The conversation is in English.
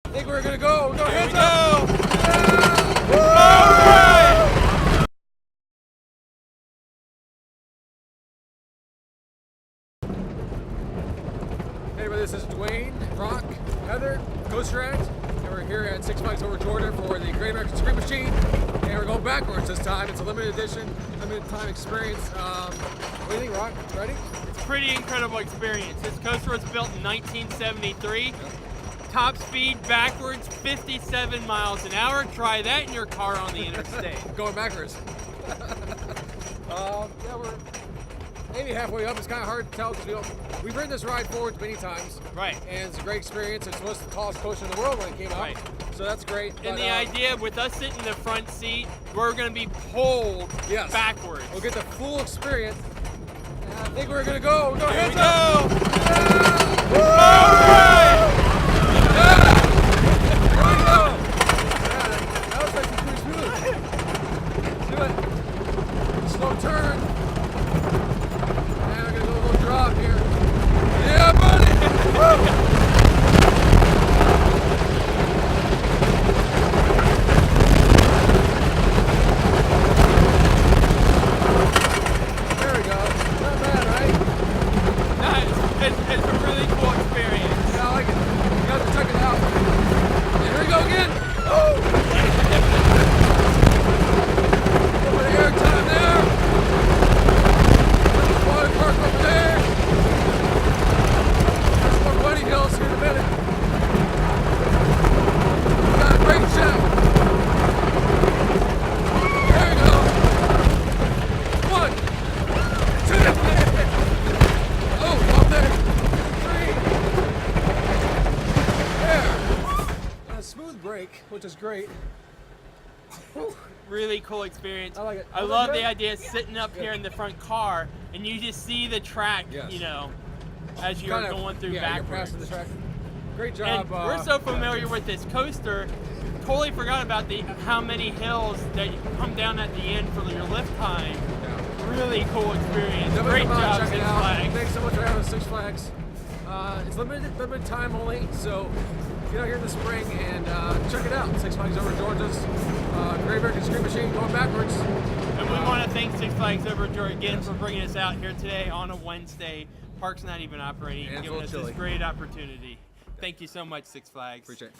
I think we're gonna go. Go, Here hands we up. go. Yeah. Hey everybody, this is Dwayne, Rock, Heather, Coaster Act, and we're here at Six Flags Over Georgia for the Great American Scream Machine, and we're going backwards this time. It's a limited edition, limited time experience. What do you think, Rock? Ready? It's a pretty incredible experience. This coaster was built in 1973. Yep. Top speed backwards, 57 miles an hour. Try that in your car on the interstate. Going backwards. Yeah, we're maybe halfway up. It's kind of hard to tell because we've ridden this ride forwards many times. Right. And it's a great experience. It's was the tallest coaster in the world when it came out. Right. So that's great. And the idea with us sitting in the front seat, we're going to be pulled backwards. We'll get the full experience. And I think we're going to go. Go, Here hands we up. go. Yeah. Slow turn. And we're gonna do a little drop here. Yeah, buddy! Woo! There we go. Not bad, right? Nice. It's a really cool experience. Yeah, I like it. You guys can check it out. And here we go again. Oh! A little bit of air time there. Water park over there. There's more bunny hills here in a minute. We got a great shot. There we go. 1, 2. Oh, up there. 3. There. A smooth break, which is great. Whew. Really cool experience. I like it. I love the idea of sitting up here in the front car and you just see the track, you know, as you're going through backwards. You're passing the track. Great job. And we're so familiar with this coaster, totally forgot about how many hills that you come down at the end for your lift time. Yeah. Really cool experience. Great job, Six Flags. Thanks so much for having us, Six Flags. It's limited time only, so get out here in the spring and check it out. Six Flags Over Georgia's Great American Scream Machine going backwards. And we want to thank Six Flags Over Georgia again for bringing us out here today on a Wednesday. Park's not even operating, giving us this great opportunity. Thank you so much, Six Flags. Appreciate it.